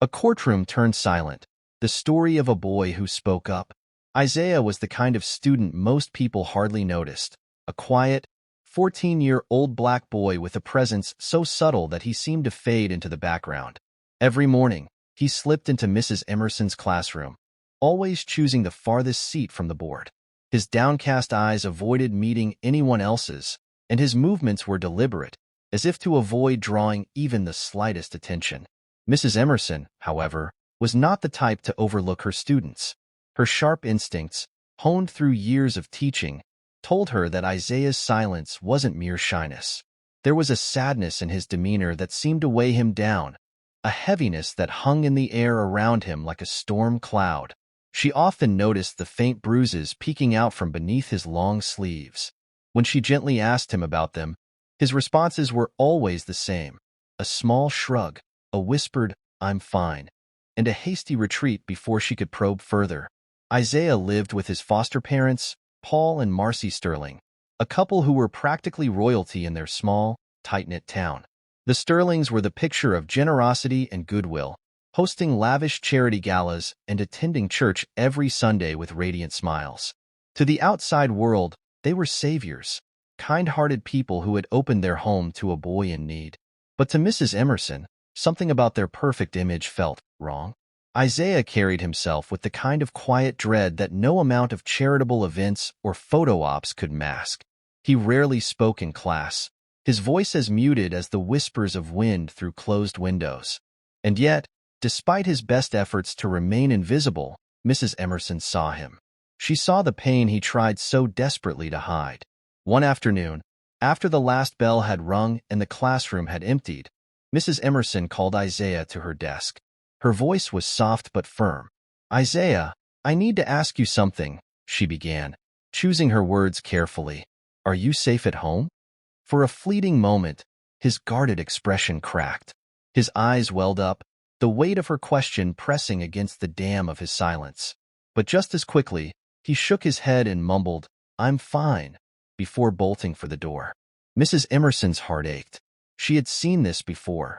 A courtroom turned silent. The story of a boy who spoke up. Isaiah was the kind of student most people hardly noticed. A quiet, 14-year-old black boy with a presence so subtle that he seemed to fade into the background. Every morning, he slipped into Mrs. Emerson's classroom, always choosing the farthest seat from the board. His downcast eyes avoided meeting anyone else's, and his movements were deliberate, as if to avoid drawing even the slightest attention. Mrs. Emerson, however, was not the type to overlook her students. Her sharp instincts, honed through years of teaching, told her that Isaiah's silence wasn't mere shyness. There was a sadness in his demeanor that seemed to weigh him down, a heaviness that hung in the air around him like a storm cloud. She often noticed the faint bruises peeking out from beneath his long sleeves. When she gently asked him about them, his responses were always the same: a small shrug, a whispered, "I'm fine," and a hasty retreat before she could probe further. Isaiah lived with his foster parents, Paul and Marcy Sterling, a couple who were practically royalty in their small, tight-knit town. The Sterlings were the picture of generosity and goodwill, hosting lavish charity galas and attending church every Sunday with radiant smiles. To the outside world, they were saviors, kind-hearted people who had opened their home to a boy in need. But to Mrs. Emerson, something about their perfect image felt wrong. Isaiah carried himself with the kind of quiet dread that no amount of charitable events or photo ops could mask. He rarely spoke in class, his voice as muted as the whispers of wind through closed windows. And yet, despite his best efforts to remain invisible, Mrs. Emerson saw him. She saw the pain he tried so desperately to hide. One afternoon, after the last bell had rung and the classroom had emptied, Mrs. Emerson called Isaiah to her desk. Her voice was soft but firm. "Isaiah, I need to ask you something," she began, choosing her words carefully. "Are you safe at home?" For a fleeting moment, his guarded expression cracked. His eyes welled up, the weight of her question pressing against the dam of his silence. But just as quickly, he shook his head and mumbled, "I'm fine," before bolting for the door. Mrs. Emerson's heart ached. She had seen this before.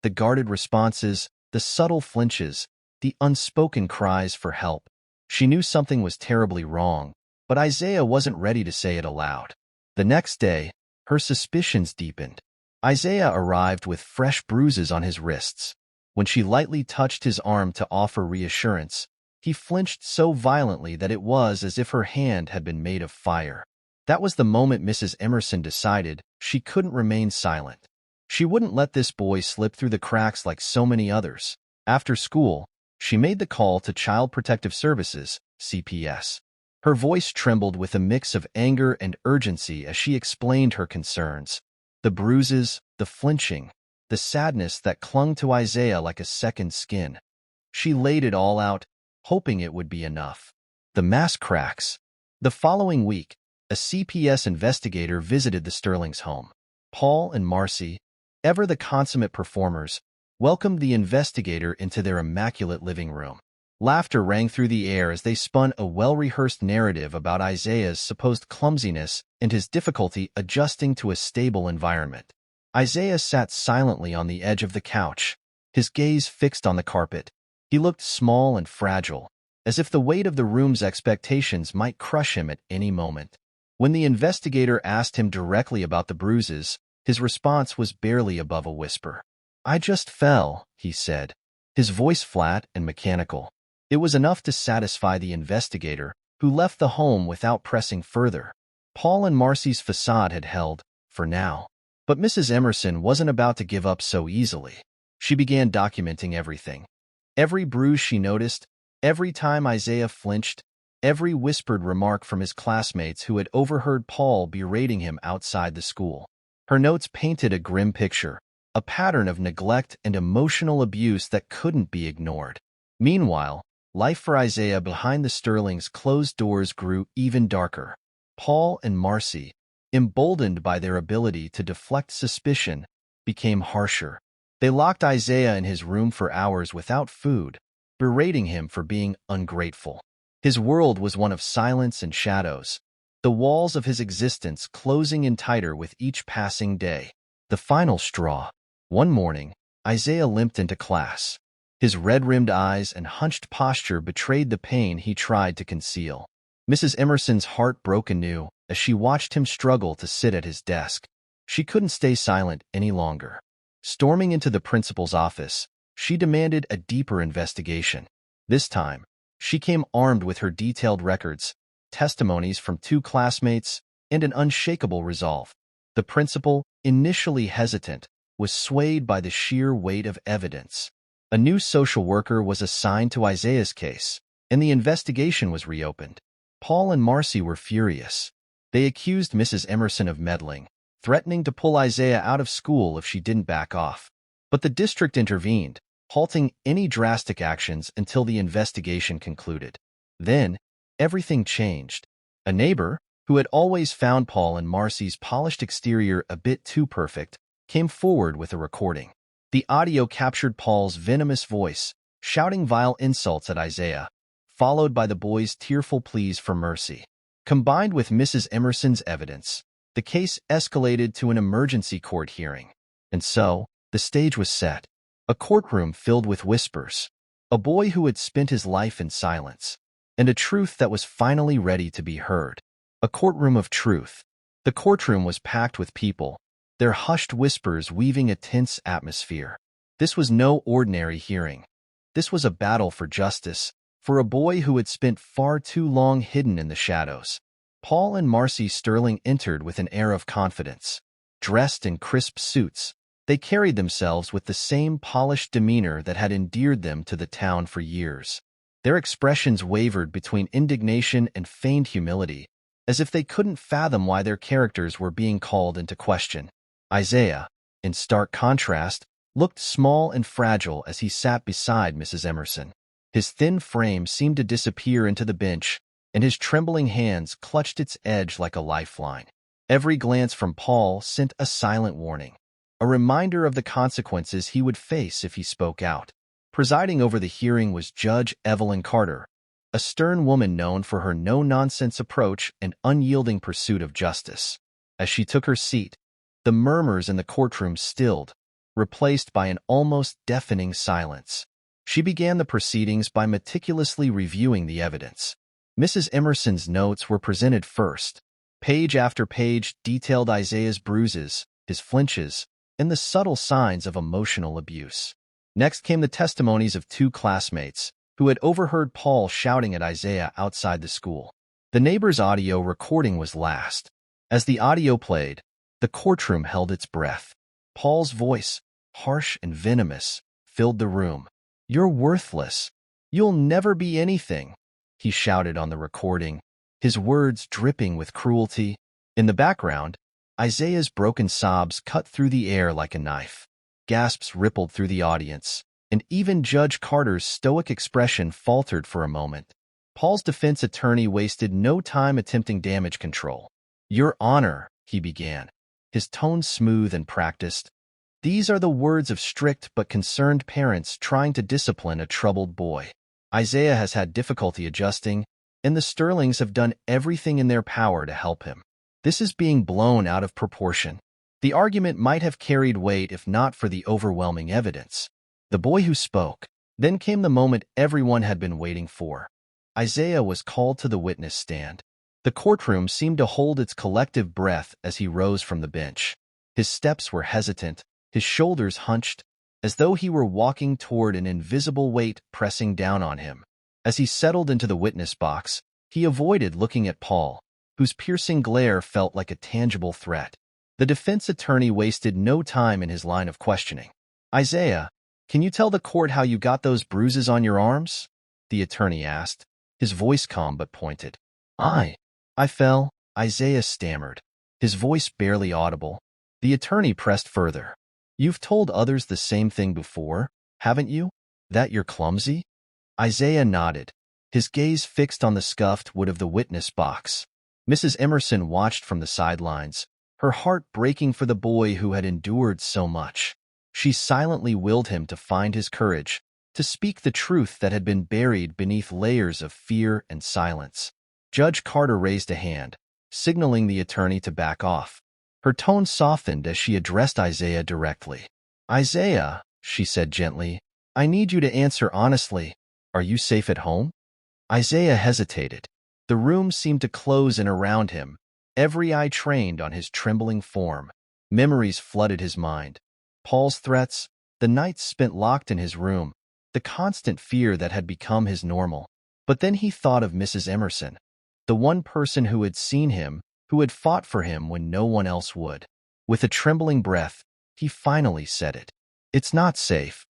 The guarded responses, the subtle flinches, the unspoken cries for help. She knew something was terribly wrong, but Isaiah wasn't ready to say it aloud. The next day, her suspicions deepened. Isaiah arrived with fresh bruises on his wrists. When she lightly touched his arm to offer reassurance, he flinched so violently that it was as if her hand had been made of fire. That was the moment Mrs. Emerson decided she couldn't remain silent. She wouldn't let this boy slip through the cracks like so many others. After school, she made the call to Child Protective Services, CPS. Her voice trembled with a mix of anger and urgency as she explained her concerns. The bruises, the flinching, the sadness that clung to Isaiah like a second skin. She laid it all out, hoping it would be enough. The mask cracks. The following week, a CPS investigator visited the Sterlings' home. Paul and Marcy, ever the consummate performers, welcomed the investigator into their immaculate living room. Laughter rang through the air as they spun a well-rehearsed narrative about Isaiah's supposed clumsiness and his difficulty adjusting to a stable environment. Isaiah sat silently on the edge of the couch, his gaze fixed on the carpet. He looked small and fragile, as if the weight of the room's expectations might crush him at any moment. When the investigator asked him directly about the bruises, his response was barely above a whisper. "I just fell," he said, his voice flat and mechanical. It was enough to satisfy the investigator, who left the home without pressing further. Paul and Marcy's facade had held, for now. But Mrs. Emerson wasn't about to give up so easily. She began documenting everything. Every bruise she noticed, every time Isaiah flinched, every whispered remark from his classmates who had overheard Paul berating him outside the school. Her notes painted a grim picture, a pattern of neglect and emotional abuse that couldn't be ignored. Meanwhile, life for Isaiah behind the Sterlings' closed doors grew even darker. Paul and Marcy, emboldened by their ability to deflect suspicion, became harsher. They locked Isaiah in his room for hours without food, berating him for being ungrateful. His world was one of silence and shadows, the walls of his existence closing in tighter with each passing day. The final straw. One morning, Isaiah limped into class. His red-rimmed eyes and hunched posture betrayed the pain he tried to conceal. Mrs. Emerson's heart broke anew as she watched him struggle to sit at his desk. She couldn't stay silent any longer. Storming into the principal's office, she demanded a deeper investigation. This time, she came armed with her detailed records, testimonies from 2 classmates, and an unshakable resolve. The principal, initially hesitant, was swayed by the sheer weight of evidence. A new social worker was assigned to Isaiah's case, and the investigation was reopened. Paul and Marcy were furious. They accused Mrs. Emerson of meddling, threatening to pull Isaiah out of school if she didn't back off. But the district intervened, halting any drastic actions until the investigation concluded. Then, everything changed. A neighbor, who had always found Paul and Marcy's polished exterior a bit too perfect, came forward with a recording. The audio captured Paul's venomous voice, shouting vile insults at Isaiah, followed by the boy's tearful pleas for mercy. Combined with Mrs. Emerson's evidence, the case escalated to an emergency court hearing. And so, the stage was set. A courtroom filled with whispers, a boy who had spent his life in silence, and a truth that was finally ready to be heard. A courtroom of truth. The courtroom was packed with people, their hushed whispers weaving a tense atmosphere. This was no ordinary hearing. This was a battle for justice, for a boy who had spent far too long hidden in the shadows. Paul and Marcy Sterling entered with an air of confidence. Dressed in crisp suits, they carried themselves with the same polished demeanor that had endeared them to the town for years. Their expressions wavered between indignation and feigned humility, as if they couldn't fathom why their characters were being called into question. Isaiah, in stark contrast, looked small and fragile as he sat beside Mrs. Emerson. His thin frame seemed to disappear into the bench, and his trembling hands clutched its edge like a lifeline. Every glance from Paul sent a silent warning, a reminder of the consequences he would face if he spoke out. Presiding over the hearing was Judge Evelyn Carter, a stern woman known for her no-nonsense approach and unyielding pursuit of justice. As she took her seat, the murmurs in the courtroom stilled, replaced by an almost deafening silence. She began the proceedings by meticulously reviewing the evidence. Mrs. Emerson's notes were presented first. Page after page detailed Isaiah's bruises, his flinches, and the subtle signs of emotional abuse. Next came the testimonies of 2 classmates who had overheard Paul shouting at Isaiah outside the school. The neighbor's audio recording was last. As the audio played, the courtroom held its breath. Paul's voice, harsh and venomous, filled the room. "You're worthless. You'll never be anything," he shouted on the recording, his words dripping with cruelty. In the background, Isaiah's broken sobs cut through the air like a knife. Gasps rippled through the audience, and even Judge Carter's stoic expression faltered for a moment. Paul's defense attorney wasted no time attempting damage control. "Your Honor," he began, his tone smooth and practiced, "these are the words of strict but concerned parents trying to discipline a troubled boy. Isaiah has had difficulty adjusting, and the Sterlings have done everything in their power to help him. This is being blown out of proportion. The argument might have carried weight if not for the overwhelming evidence." The boy who spoke. Then came the moment everyone had been waiting for. Isaiah was called to the witness stand. The courtroom seemed to hold its collective breath as he rose from the bench. His steps were hesitant, his shoulders hunched, as though he were walking toward an invisible weight pressing down on him. As he settled into the witness box, he avoided looking at Paul, whose piercing glare felt like a tangible threat. The defense attorney wasted no time in his line of questioning. "Isaiah, can you tell the court how you got those bruises on your arms?" the attorney asked, his voice calm but pointed. I fell," Isaiah stammered, his voice barely audible. The attorney pressed further. "You've told others the same thing before, haven't you? That you're clumsy?" Isaiah nodded, his gaze fixed on the scuffed wood of the witness box. Mrs. Emerson watched from the sidelines, her heart breaking for the boy who had endured so much. She silently willed him to find his courage, to speak the truth that had been buried beneath layers of fear and silence. Judge Carter raised a hand, signaling the attorney to back off. Her tone softened as she addressed Isaiah directly. "Isaiah," she said gently, I need you to answer honestly. Are you safe at home? Isaiah hesitated. The room seemed to close in around him, every eye trained on his trembling form. Memories flooded his mind. Paul's threats, the nights spent locked in his room, the constant fear that had become his normal. But then he thought of Mrs. Emerson, the one person who had seen him, who had fought for him when no one else would. With a trembling breath, he finally said it. It's not safe.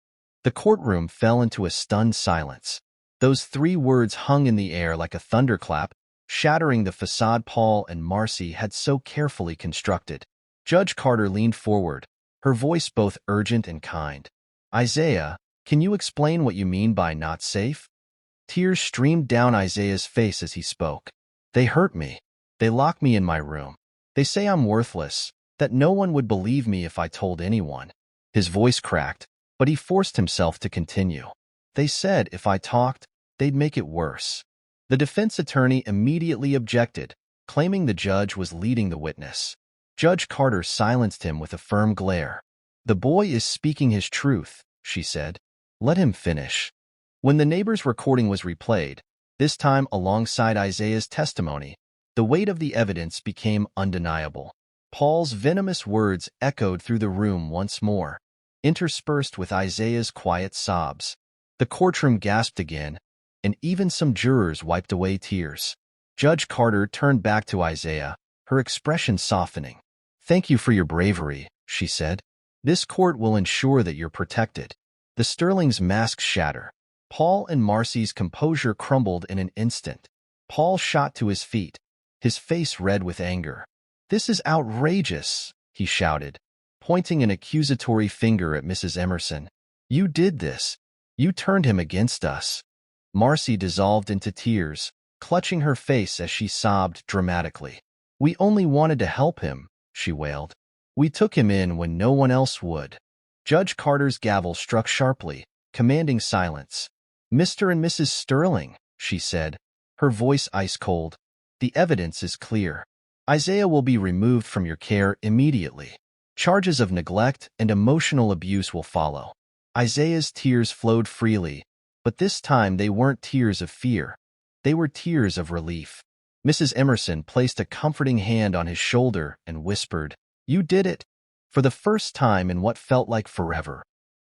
The courtroom fell into a stunned silence. Those 3 words hung in the air like a thunderclap, shattering the facade Paul and Marcy had so carefully constructed. Judge Carter leaned forward, her voice both urgent and kind. Isaiah, can you explain what you mean by not safe? Tears streamed down Isaiah's face as he spoke. They hurt me. They lock me in my room. They say I'm worthless, that no one would believe me if I told anyone. His voice cracked, but he forced himself to continue. They said if I talked, they'd make it worse. The defense attorney immediately objected, claiming the judge was leading the witness. Judge Carter silenced him with a firm glare. The boy is speaking his truth, she said. Let him finish. When the neighbor's recording was replayed, this time alongside Isaiah's testimony, the weight of the evidence became undeniable. Paul's venomous words echoed through the room once more, interspersed with Isaiah's quiet sobs. The courtroom gasped again, and even some jurors wiped away tears. Judge Carter turned back to Isaiah, her expression softening. Thank you for your bravery, she said. This court will ensure that you're protected. The Sterling's masks shatter. Paul and Marcy's composure crumbled in an instant. Paul shot to his feet, his face red with anger. This is outrageous, he shouted, pointing an accusatory finger at Mrs. Emerson. You did this. You turned him against us. Marcy dissolved into tears, clutching her face as she sobbed dramatically. We only wanted to help him, she wailed. We took him in when no one else would. Judge Carter's gavel struck sharply, commanding silence. Mr. and Mrs. Sterling, she said, her voice ice-cold. The evidence is clear. Isaiah will be removed from your care immediately. Charges of neglect and emotional abuse will follow. Isaiah's tears flowed freely, but this time they weren't tears of fear. They were tears of relief. Mrs. Emerson placed a comforting hand on his shoulder and whispered, You did it. For the first time in what felt like forever.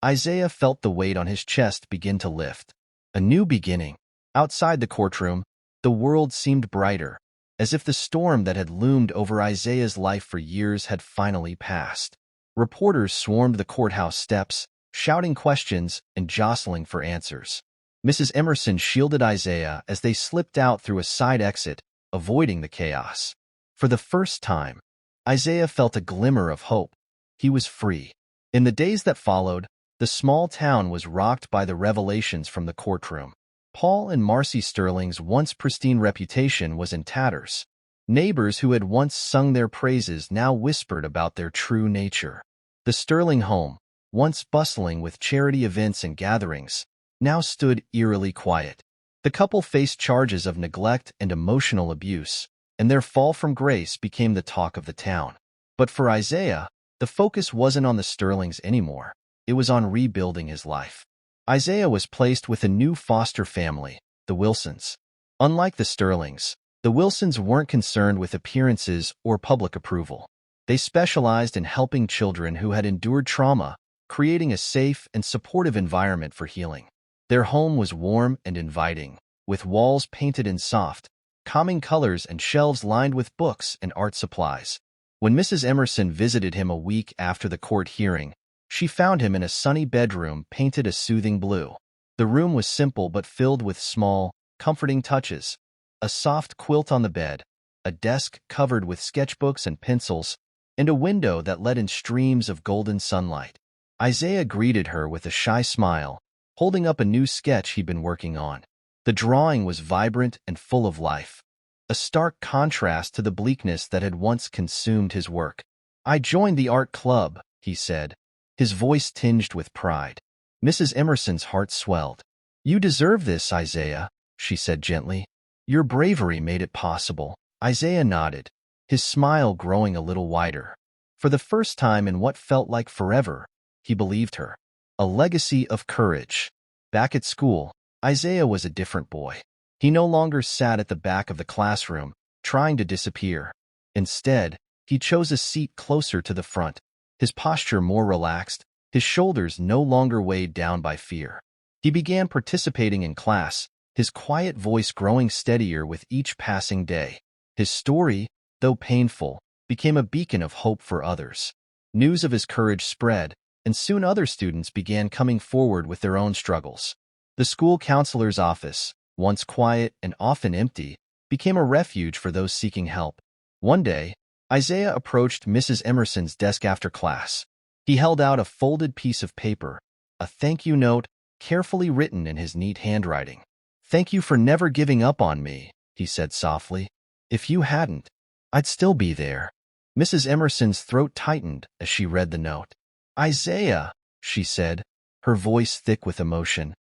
Isaiah felt the weight on his chest begin to lift. A new beginning. Outside the courtroom, the world seemed brighter, as if the storm that had loomed over Isaiah's life for years had finally passed. Reporters swarmed the courthouse steps, shouting questions and jostling for answers. Mrs. Emerson shielded Isaiah as they slipped out through a side exit, avoiding the chaos. For the first time, Isaiah felt a glimmer of hope. He was free. In the days that followed, the small town was rocked by the revelations from the courtroom. Paul and Marcy Sterling's once pristine reputation was in tatters. Neighbors who had once sung their praises now whispered about their true nature. The Sterling home, once bustling with charity events and gatherings, now stood eerily quiet. The couple faced charges of neglect and emotional abuse, and their fall from grace became the talk of the town. But for Isaiah, the focus wasn't on the Sterlings anymore. It was on rebuilding his life. Isaiah was placed with a new foster family, the Wilsons. Unlike the Sterlings, the Wilsons weren't concerned with appearances or public approval. They specialized in helping children who had endured trauma, creating a safe and supportive environment for healing. Their home was warm and inviting, with walls painted in soft, calming colors and shelves lined with books and art supplies. When Mrs. Emerson visited him a week after the court hearing, she found him in a sunny bedroom painted a soothing blue. The room was simple but filled with small, comforting touches. A soft quilt on the bed, a desk covered with sketchbooks and pencils, and a window that let in streams of golden sunlight. Isaiah greeted her with a shy smile, holding up a new sketch he'd been working on. The drawing was vibrant and full of life, a stark contrast to the bleakness that had once consumed his work. I joined the art club, he said, his voice tinged with pride. Mrs. Emerson's heart swelled. You deserve this, Isaiah, she said gently. Your bravery made it possible. Isaiah nodded, his smile growing a little wider. For the first time in what felt like forever, he believed her. A legacy of courage. Back at school, Isaiah was a different boy. He no longer sat at the back of the classroom, trying to disappear. Instead, he chose a seat closer to the front, his posture more relaxed, his shoulders no longer weighed down by fear. He began participating in class, his quiet voice growing steadier with each passing day. His story, though painful, became a beacon of hope for others. News of his courage spread, and soon other students began coming forward with their own struggles. The school counselor's office, once quiet and often empty, became a refuge for those seeking help. One day, Isaiah approached Mrs. Emerson's desk after class. He held out a folded piece of paper, a thank you note carefully written in his neat handwriting. "Thank you for never giving up on me," he said softly. "If you hadn't, I'd still be there." Mrs. Emerson's throat tightened as she read the note. "Isaiah," she said, her voice thick with emotion,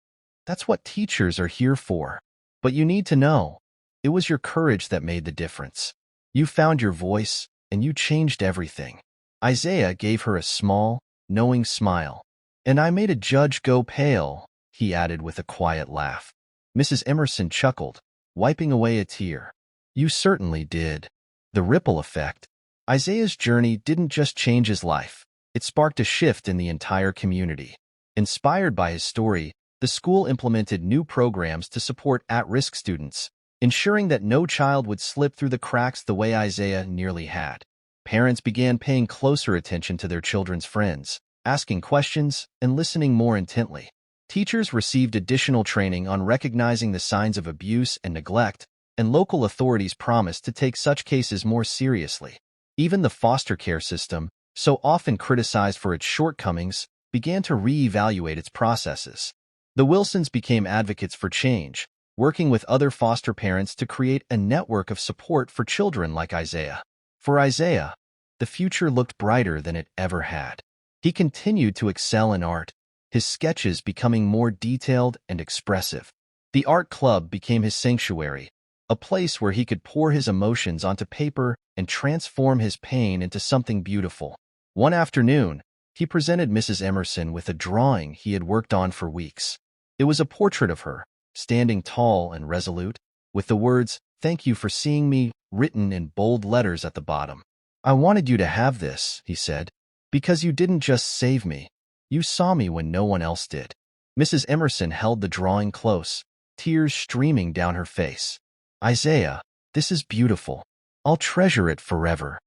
"that's what teachers are here for. But you need to know, it was your courage that made the difference. You found your voice, and you changed everything." Isaiah gave her a small, knowing smile. "And I made a judge go pale," he added with a quiet laugh. Mrs. Emerson chuckled, wiping away a tear. "You certainly did." The ripple effect. Isaiah's journey didn't just change his life. It sparked a shift in the entire community. Inspired by his story, the school implemented new programs to support at-risk students, ensuring that no child would slip through the cracks the way Isaiah nearly had. Parents began paying closer attention to their children's friends, asking questions and listening more intently. Teachers received additional training on recognizing the signs of abuse and neglect, and local authorities promised to take such cases more seriously. Even the foster care system, so often criticized for its shortcomings, began to re-evaluate its processes. The Wilsons became advocates for change, working with other foster parents to create a network of support for children like Isaiah. For Isaiah, the future looked brighter than it ever had. He continued to excel in art, his sketches becoming more detailed and expressive. The art club became his sanctuary, a place where he could pour his emotions onto paper and transform his pain into something beautiful. One afternoon, he presented Mrs. Emerson with a drawing he had worked on for weeks. It was a portrait of her, standing tall and resolute, with the words, "Thank you for seeing me," written in bold letters at the bottom. "I wanted you to have this," he said, "because you didn't just save me. You saw me when no one else did." Mrs. Emerson held the drawing close, tears streaming down her face. "Isaiah, this is beautiful. I'll treasure it forever."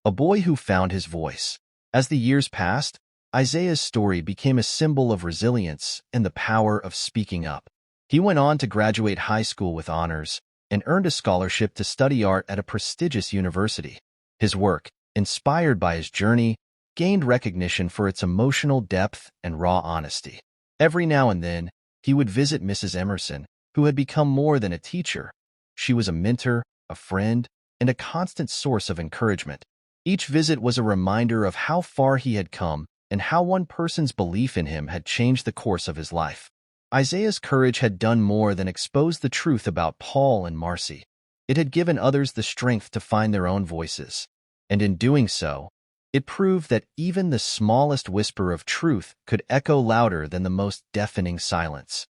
A boy who found his voice. As the years passed, Isaiah's story became a symbol of resilience and the power of speaking up. He went on to graduate high school with honors and earned a scholarship to study art at a prestigious university. His work, inspired by his journey, gained recognition for its emotional depth and raw honesty. Every now and then, he would visit Mrs. Emerson, who had become more than a teacher. She was a mentor, a friend, and a constant source of encouragement. Each visit was a reminder of how far he had come and how one person's belief in him had changed the course of his life. Isaiah's courage had done more than expose the truth about Paul and Marcy. It had given others the strength to find their own voices. And in doing so, it proved that even the smallest whisper of truth could echo louder than the most deafening silence.